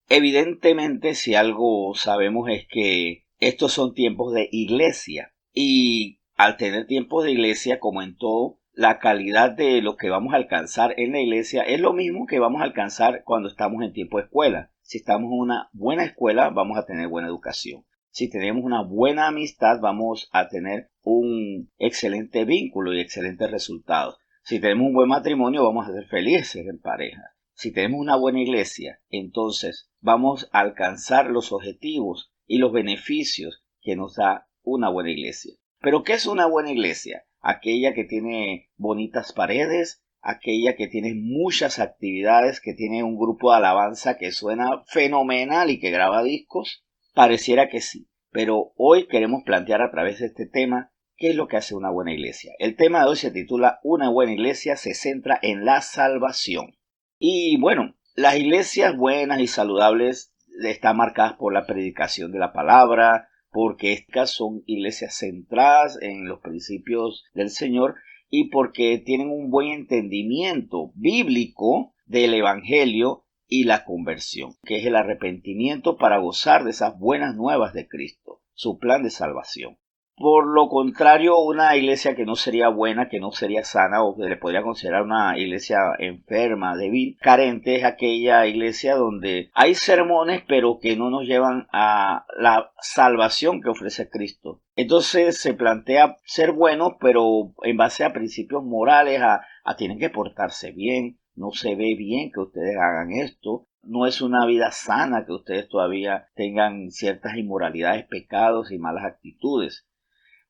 Evidentemente, si algo sabemos es que estos son tiempos de iglesia y al tener tiempos de iglesia, como en todo, la calidad de lo que vamos a alcanzar en la iglesia es lo mismo que vamos a alcanzar cuando estamos en tiempo de escuela. Si estamos en una buena escuela, vamos a tener buena educación. Si tenemos una buena amistad, vamos a tener un excelente vínculo y excelentes resultados. Si tenemos un buen matrimonio, vamos a ser felices en pareja. Si tenemos una buena iglesia, entonces vamos a alcanzar los objetivos y los beneficios que nos da una buena iglesia. ¿Pero qué es una buena iglesia? Aquella que tiene bonitas paredes, aquella que tiene muchas actividades, que tiene un grupo de alabanza que suena fenomenal y que graba discos. Pareciera que sí, pero hoy queremos plantear a través de este tema qué es lo que hace una buena iglesia. El tema de hoy se titula Una buena iglesia se centra en la salvación. Y bueno, las iglesias buenas y saludables están marcadas por la predicación de la palabra, porque estas son iglesias centradas en los principios del Señor y porque tienen un buen entendimiento bíblico del Evangelio y la conversión, que es el arrepentimiento para gozar de esas buenas nuevas de Cristo, su plan de salvación. Por lo contrario, una iglesia que no sería buena, que no sería sana o que le podría considerar una iglesia enferma, débil, carente, es aquella iglesia donde hay sermones pero que no nos llevan a la salvación que ofrece Cristo. Entonces se plantea ser buenos pero en base a principios morales, tienen que portarse bien, no se ve bien que ustedes hagan esto. No es una vida sana que ustedes todavía tengan ciertas inmoralidades, pecados y malas actitudes,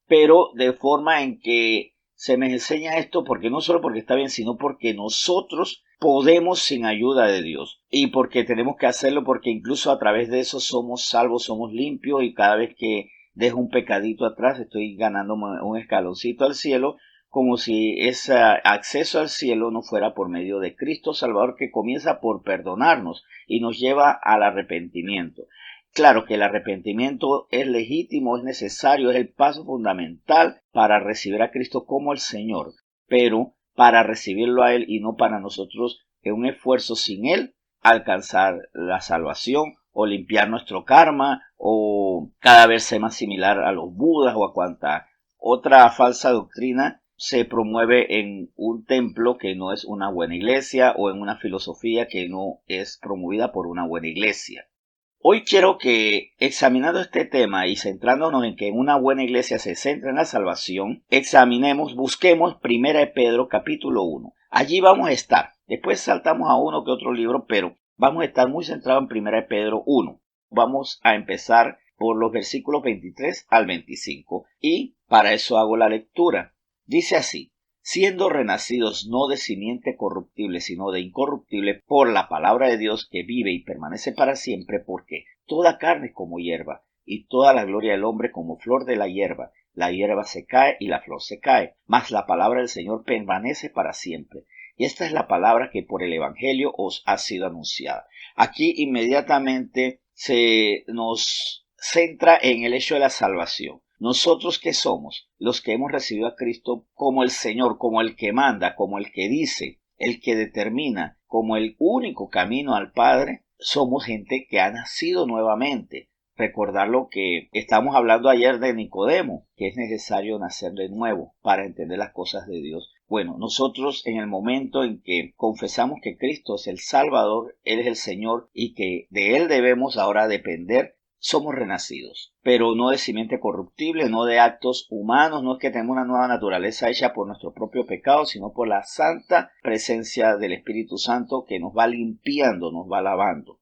pero de forma en que se me enseña esto porque no solo porque está bien, sino porque nosotros podemos sin ayuda de Dios y porque tenemos que hacerlo porque incluso a través de eso somos salvos, somos limpios y cada vez que dejo un pecadito atrás estoy ganando un escaloncito al cielo, como si ese acceso al cielo no fuera por medio de Cristo Salvador, que comienza por perdonarnos y nos lleva al arrepentimiento. Claro que el arrepentimiento es legítimo, es necesario, es el paso fundamental para recibir a Cristo como el Señor, pero para recibirlo a Él y no para nosotros en un esfuerzo sin Él alcanzar la salvación o limpiar nuestro karma o cada vez ser más similar a los budas o a cuanta otra falsa doctrina se promueve en un templo que no es una buena iglesia o en una filosofía que no es promovida por una buena iglesia. Hoy quiero que, examinando este tema y centrándonos en que una buena iglesia se centra en la salvación, busquemos 1 de Pedro capítulo 1. Allí vamos a estar. Después saltamos a uno que otro libro, pero vamos a estar muy centrados en 1 de Pedro 1. Vamos a empezar por los versículos 23 al 25 y para eso hago la lectura. Dice así: siendo renacidos no de simiente corruptible, sino de incorruptible por la palabra de Dios que vive y permanece para siempre, porque toda carne es como hierba, y toda la gloria del hombre como flor de la hierba se cae y la flor se cae, mas la palabra del Señor permanece para siempre. Y esta es la palabra que por el Evangelio os ha sido anunciada. Aquí inmediatamente se nos centra en el hecho de la salvación. ¿Nosotros qué somos? Los que hemos recibido a Cristo como el Señor, como el que manda, como el que dice, el que determina, como el único camino al Padre. Somos gente que ha nacido nuevamente. Recordar lo que estamos hablando ayer de Nicodemo, que es necesario nacer de nuevo para entender las cosas de Dios. Bueno, nosotros en el momento en que confesamos que Cristo es el Salvador, Él es el Señor y que de Él debemos ahora depender, somos renacidos, pero no de simiente corruptible, no de actos humanos, no es que tenemos una nueva naturaleza hecha por nuestro propio pecado, sino por la santa presencia del Espíritu Santo que nos va limpiando, nos va lavando.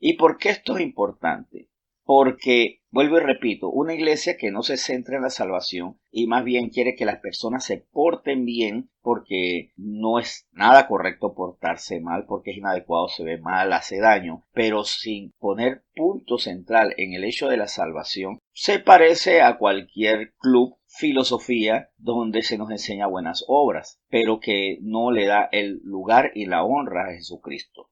¿Y por qué esto es importante? Porque, vuelvo y repito, una iglesia que no se centra en la salvación y más bien quiere que las personas se porten bien, porque no es nada correcto portarse mal, porque es inadecuado, se ve mal, hace daño, pero sin poner punto central en el hecho de la salvación, se parece a cualquier club, filosofía, donde se nos enseña buenas obras, pero que no le da el lugar y la honra a Jesucristo.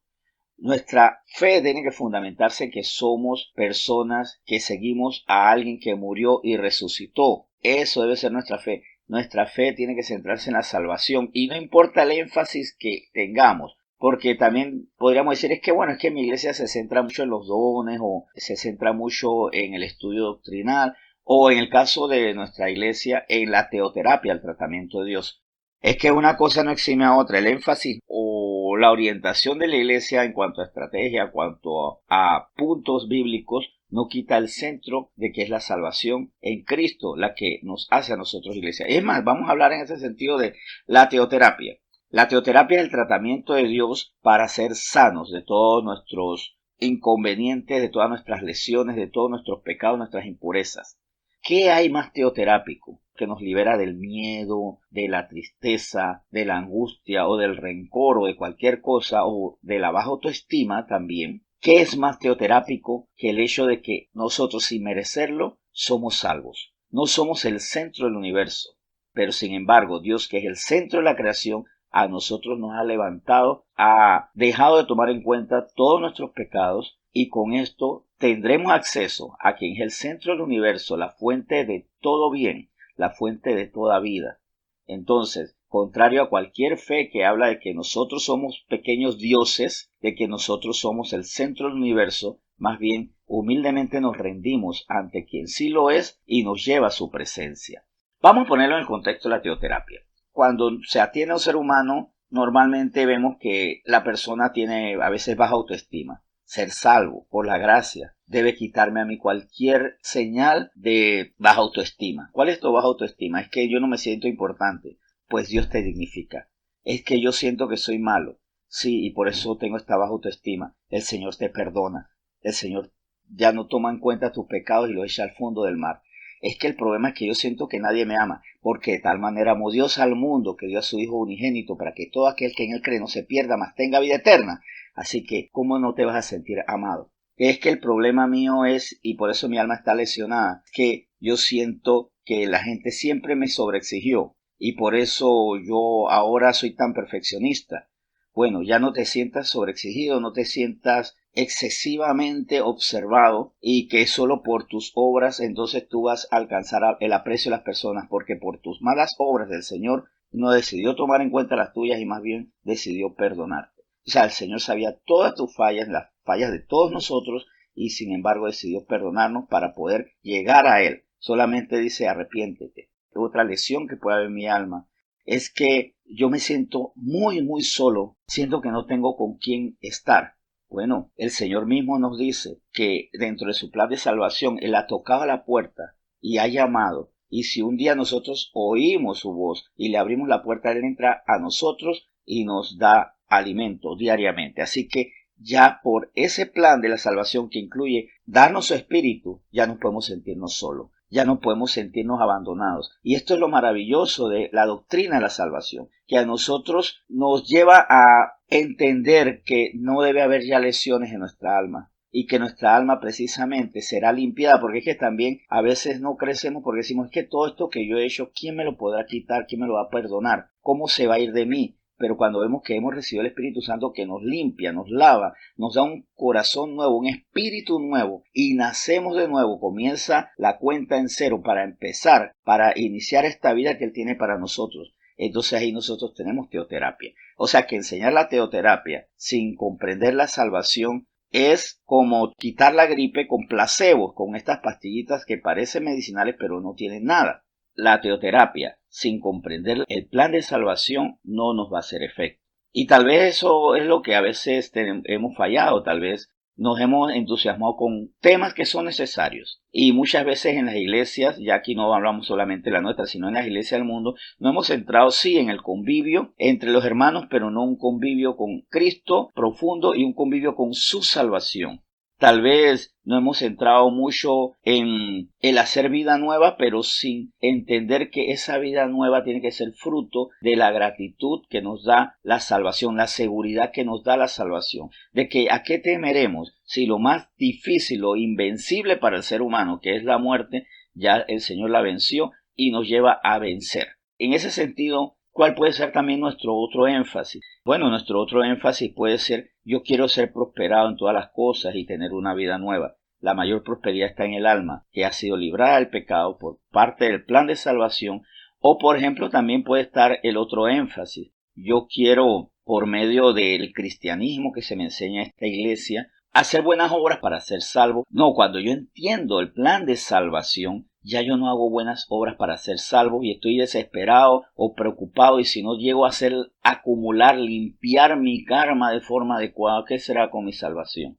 Nuestra fe tiene que fundamentarse en que somos personas que seguimos a alguien que murió y resucitó. Eso debe ser nuestra fe. Nuestra fe tiene que centrarse en la salvación y no importa el énfasis que tengamos, porque también podríamos decir, es que bueno, es que mi iglesia se centra mucho en los dones o se centra mucho en el estudio doctrinal o en el caso de nuestra iglesia en la teoterapia, el tratamiento de Dios. Es que una cosa no exime a otra, el énfasis o la orientación de la iglesia en cuanto a estrategia, en cuanto a puntos bíblicos, no quita el centro de que es la salvación en Cristo, la que nos hace a nosotros iglesia. Es más, vamos a hablar en ese sentido de la teoterapia. La teoterapia es el tratamiento de Dios para ser sanos de todos nuestros inconvenientes, de todas nuestras lesiones, de todos nuestros pecados, nuestras impurezas. ¿Qué hay más teoterápico que nos libera del miedo, de la tristeza, de la angustia o del rencor o de cualquier cosa o de la baja autoestima también? ¿Qué es más teoterápico que el hecho de que nosotros sin merecerlo somos salvos? No somos el centro del universo, pero sin embargo Dios, que es el centro de la creación, a nosotros nos ha levantado, ha dejado de tomar en cuenta todos nuestros pecados y con esto tendremos acceso a quien es el centro del universo, la fuente de todo bien, la fuente de toda vida. Entonces, contrario a cualquier fe que habla de que nosotros somos pequeños dioses, de que nosotros somos el centro del universo, más bien humildemente nos rendimos ante quien sí lo es y nos lleva a su presencia. Vamos a ponerlo en el contexto de la teoterapia. Cuando se atiende a un ser humano, normalmente vemos que la persona tiene a veces baja autoestima. Ser salvo por la gracia debe quitarme a mí cualquier señal de baja autoestima. ¿Cuál es tu baja autoestima? Es que yo no me siento importante. Pues Dios te dignifica. Es que yo siento que soy malo. Sí, y por eso tengo esta baja autoestima. El Señor te perdona. El Señor ya no toma en cuenta tus pecados y los echa al fondo del mar. Es que el problema es que yo siento que nadie me ama, porque de tal manera amó Dios al mundo que dio a su Hijo unigénito para que todo aquel que en él cree no se pierda, mas tenga vida eterna. Así que, ¿cómo no te vas a sentir amado? Es que el problema mío es, y por eso mi alma está lesionada, que yo siento que la gente siempre me sobreexigió y por eso yo ahora soy tan perfeccionista. Bueno, ya no te sientas sobreexigido, no te sientas excesivamente observado y que solo por tus obras entonces tú vas a alcanzar el aprecio de las personas, porque por tus malas obras del Señor no decidió tomar en cuenta las tuyas y más bien decidió perdonarte. O sea, el Señor sabía todas tus fallas, las fallas de todos nosotros, y sin embargo decidió perdonarnos para poder llegar a Él. Solamente dice arrepiéntete. Otra lesión que puede haber en mi alma es que yo me siento muy solo, siento que no tengo con quién estar. Bueno, el Señor mismo nos dice que dentro de su plan de salvación, Él ha tocado a la puerta y ha llamado. Y si un día nosotros oímos su voz y le abrimos la puerta, Él entra a nosotros y nos da alimento diariamente. Así que ya por ese plan de la salvación que incluye darnos su espíritu, ya no podemos sentirnos solos. Ya no podemos sentirnos abandonados. Y esto es lo maravilloso de la doctrina de la salvación, que a nosotros nos lleva a entender que no debe haber ya lesiones en nuestra alma y que nuestra alma precisamente será limpiada, porque es que también a veces no crecemos porque decimos, es que todo esto que yo he hecho, ¿quién me lo podrá quitar? ¿Quién me lo va a perdonar? ¿Cómo se va a ir de mí? Pero cuando vemos que hemos recibido el Espíritu Santo que nos limpia, nos lava, nos da un corazón nuevo, un espíritu nuevo y nacemos de nuevo, comienza la cuenta en cero para empezar, para iniciar esta vida que Él tiene para nosotros. Entonces ahí nosotros tenemos teoterapia. O sea que enseñar la teoterapia sin comprender la salvación es como quitar la gripe con placebos, con estas pastillitas que parecen medicinales pero no tienen nada. La teoterapia, sin comprender el plan de salvación, no nos va a hacer efecto. Y tal vez eso es lo que a veces hemos fallado, tal vez nos hemos entusiasmado con temas que son necesarios. Y muchas veces en las iglesias, ya aquí no hablamos solamente de la nuestra, sino en las iglesias del mundo, nos hemos centrado sí en el convivio entre los hermanos, pero no un convivio con Cristo profundo y un convivio con su salvación. Tal vez no hemos centrado mucho en el hacer vida nueva, pero sin entender que esa vida nueva tiene que ser fruto de la gratitud que nos da la salvación, la seguridad que nos da la salvación. De que a qué temeremos si lo más difícil o invencible para el ser humano, que es la muerte, ya el Señor la venció y nos lleva a vencer. En ese sentido, ¿cuál puede ser también nuestro otro énfasis? Bueno, nuestro otro énfasis puede ser yo quiero ser prosperado en todas las cosas y tener una vida nueva. La mayor prosperidad está en el alma, que ha sido librada del pecado por parte del plan de salvación. O, por ejemplo, también puede estar el otro énfasis. Yo quiero por medio del cristianismo que se me enseña esta iglesia, hacer buenas obras para ser salvo. No, cuando yo entiendo el plan de salvación, ya yo no hago buenas obras para ser salvo y estoy desesperado o preocupado, y si no llego a hacer, acumular, limpiar mi karma de forma adecuada, ¿qué será con mi salvación?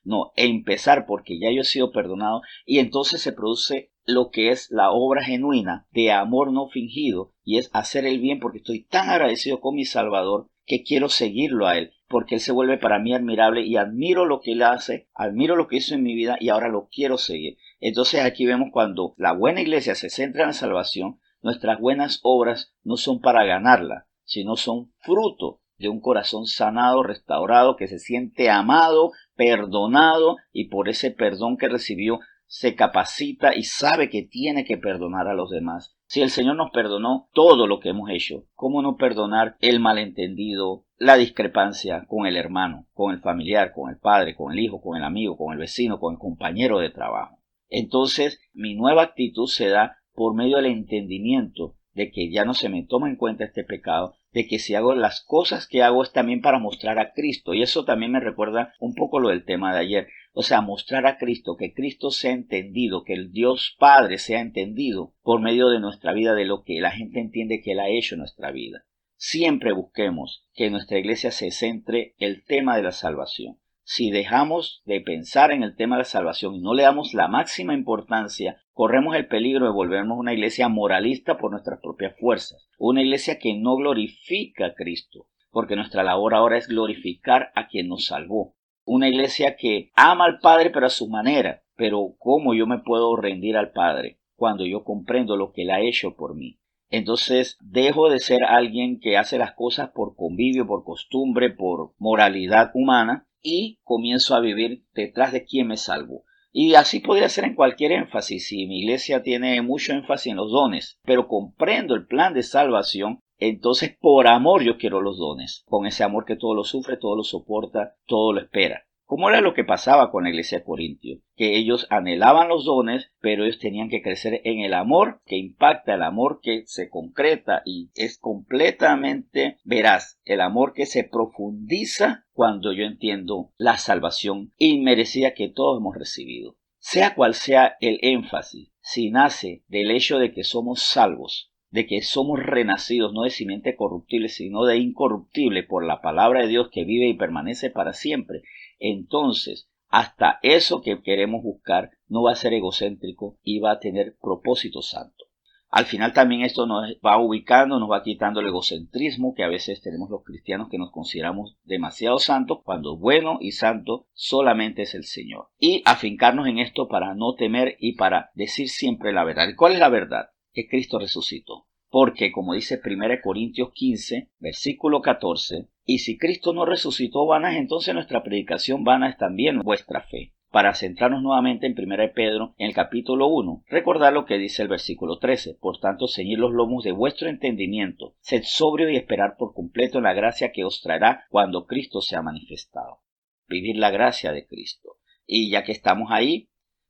No, empezar porque ya yo he sido perdonado, y entonces se produce lo que es la obra genuina de amor no fingido, y es hacer el bien porque estoy tan agradecido con mi Salvador que quiero seguirlo a Él, porque Él se vuelve para mí admirable y admiro lo que Él hace, admiro lo que hizo en mi vida y ahora lo quiero seguir. Entonces aquí vemos cuando la buena iglesia se centra en la salvación, nuestras buenas obras no son para ganarla, sino son fruto de un corazón sanado, restaurado, que se siente amado, perdonado, y por ese perdón que recibió se capacita y sabe que tiene que perdonar a los demás. Si el Señor nos perdonó todo lo que hemos hecho, ¿cómo no perdonar el malentendido, la discrepancia con el hermano, con el familiar, con el padre, con el hijo, con el amigo, con el vecino, con el compañero de trabajo? Entonces, mi nueva actitud se da por medio del entendimiento de que ya no se me toma en cuenta este pecado, de que si hago las cosas que hago es también para mostrar a Cristo. Y eso también me recuerda un poco lo del tema de ayer. O sea, mostrar a Cristo, que Cristo sea entendido, que el Dios Padre sea entendido por medio de nuestra vida, de lo que la gente entiende que Él ha hecho en nuestra vida. Siempre busquemos que en nuestra iglesia se centre el tema de la salvación. Si dejamos de pensar en el tema de la salvación y no le damos la máxima importancia, corremos el peligro de volvernos una iglesia moralista por nuestras propias fuerzas, una iglesia que no glorifica a Cristo, porque nuestra labor ahora es glorificar a quien nos salvó. Una iglesia que ama al Padre pero a su manera. Pero ¿cómo yo me puedo rendir al Padre cuando yo comprendo lo que Él ha hecho por mí? Entonces dejo de ser alguien que hace las cosas por convivio, por costumbre, por moralidad humana, y comienzo a vivir detrás de quien me salvó. Y así podría ser en cualquier énfasis. Si mi iglesia tiene mucho énfasis en los dones, pero comprendo el plan de salvación, entonces por amor yo quiero los dones, con ese amor que todo lo sufre, todo lo soporta, todo lo espera. ¿Cómo era lo que pasaba con la iglesia de Corintio? Que ellos anhelaban los dones, pero ellos tenían que crecer en el amor que impacta, el amor que se concreta y es completamente veraz, el amor que se profundiza cuando yo entiendo la salvación inmerecida que todos hemos recibido. Sea cual sea el énfasis, si nace del hecho de que somos salvos, de que somos renacidos no de simiente corruptible, sino de incorruptible por la palabra de Dios que vive y permanece para siempre, entonces hasta eso que queremos buscar no va a ser egocéntrico y va a tener propósito santo. Al final también esto nos va ubicando, nos va quitando el egocentrismo que a veces tenemos los cristianos, que nos consideramos demasiado santos, cuando bueno y santo solamente es el Señor. Y afincarnos en esto para no temer y para decir siempre la verdad. ¿Y cuál es la verdad? Que Cristo resucitó. Porque, como dice 1 Corintios 15, versículo 14, y si Cristo no resucitó, vana es entonces nuestra predicación, vana es también vuestra fe. Para centrarnos nuevamente en 1 Pedro, en el capítulo 1, recordar lo que dice el versículo 13. Por tanto, ceñid los lomos de vuestro entendimiento, sed sobrio y esperar por completo en la gracia que os traerá cuando Cristo sea manifestado. Vivir la gracia de Cristo. Y ya que estamos ahí,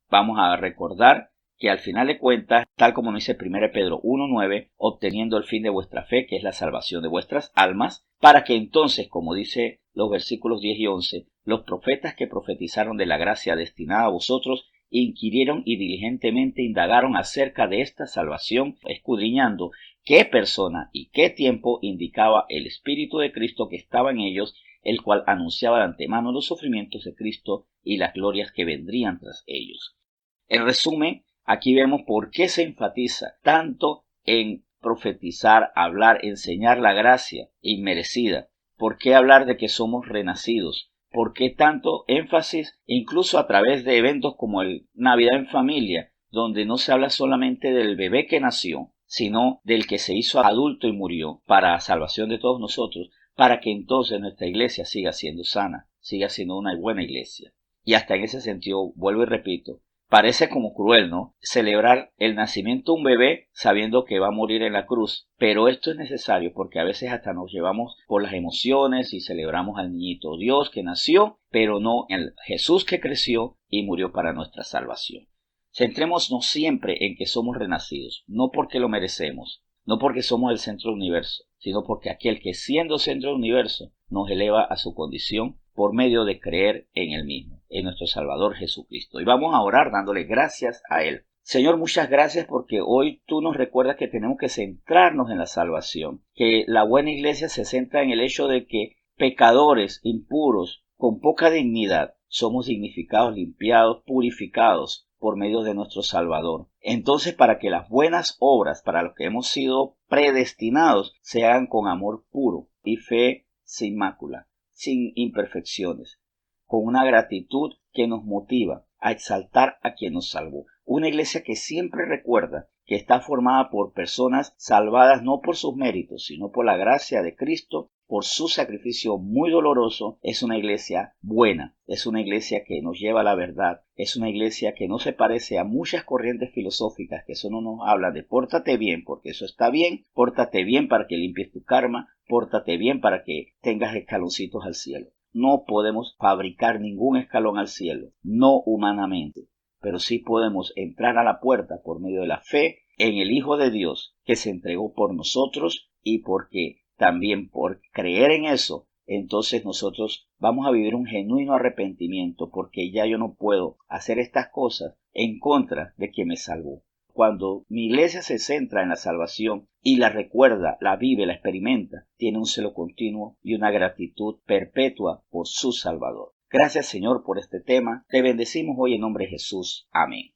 vamos a recordar que al final de cuentas, tal como nos dice 1 Pedro 1:9, obteniendo el fin de vuestra fe, que es la salvación de vuestras almas, para que entonces, como dice los versículos 10 y 11, los profetas que profetizaron de la gracia destinada a vosotros, inquirieron y diligentemente indagaron acerca de esta salvación, escudriñando qué persona y qué tiempo indicaba el Espíritu de Cristo que estaba en ellos, el cual anunciaba de antemano los sufrimientos de Cristo y las glorias que vendrían tras ellos. En resumen, aquí vemos por qué se enfatiza tanto en profetizar, hablar, enseñar la gracia inmerecida. ¿Por qué hablar de que somos renacidos? ¿Por qué tanto énfasis incluso a través de eventos como el Navidad en Familia, donde no se habla solamente del bebé que nació, sino del que se hizo adulto y murió para salvación de todos nosotros, para que entonces nuestra iglesia siga siendo sana, siga siendo una buena iglesia? Y hasta en ese sentido, vuelvo y repito, parece como cruel, ¿no? Celebrar el nacimiento de un bebé sabiendo que va a morir en la cruz. Pero esto es necesario porque a veces hasta nos llevamos por las emociones y celebramos al niñito Dios que nació, pero no en el Jesús que creció y murió para nuestra salvación. Centrémonos siempre en que somos renacidos, no porque lo merecemos. no porque somos el centro del universo, sino porque aquel que siendo centro del universo nos eleva a su condición por medio de creer en él mismo, en nuestro Salvador Jesucristo. Y vamos a orar dándole gracias a él. Señor, muchas gracias porque hoy tú nos recuerdas que tenemos que centrarnos en la salvación, que la buena iglesia se centra en el hecho de que pecadores, impuros, con poca dignidad, somos dignificados, limpiados, purificados por medio de nuestro Salvador. Entonces, para que las buenas obras para los que hemos sido predestinados se hagan con amor puro y fe sin mácula, sin imperfecciones, con una gratitud que nos motiva a exaltar a quien nos salvó. Una iglesia que siempre recuerda que está formada por personas salvadas no por sus méritos, sino por la gracia de Cristo, por su sacrificio muy doloroso. Es una iglesia buena, es una iglesia que nos lleva a la verdad, es una iglesia que no se parece a muchas corrientes filosóficas que solo nos hablan de pórtate bien porque eso está bien, pórtate bien para que limpies tu karma, pórtate bien para que tengas escaloncitos al cielo. No podemos fabricar ningún escalón al cielo, no humanamente, pero sí podemos entrar a la puerta por medio de la fe en el Hijo de Dios que se entregó por nosotros, y porque también por creer en eso, entonces nosotros vamos a vivir un genuino arrepentimiento, porque ya yo no puedo hacer estas cosas en contra de quien me salvó. Cuando mi iglesia se centra en la salvación y la recuerda, la vive, la experimenta, tiene un celo continuo y una gratitud perpetua por su Salvador. Gracias, Señor, por este tema. Te bendecimos hoy en nombre de Jesús. Amén.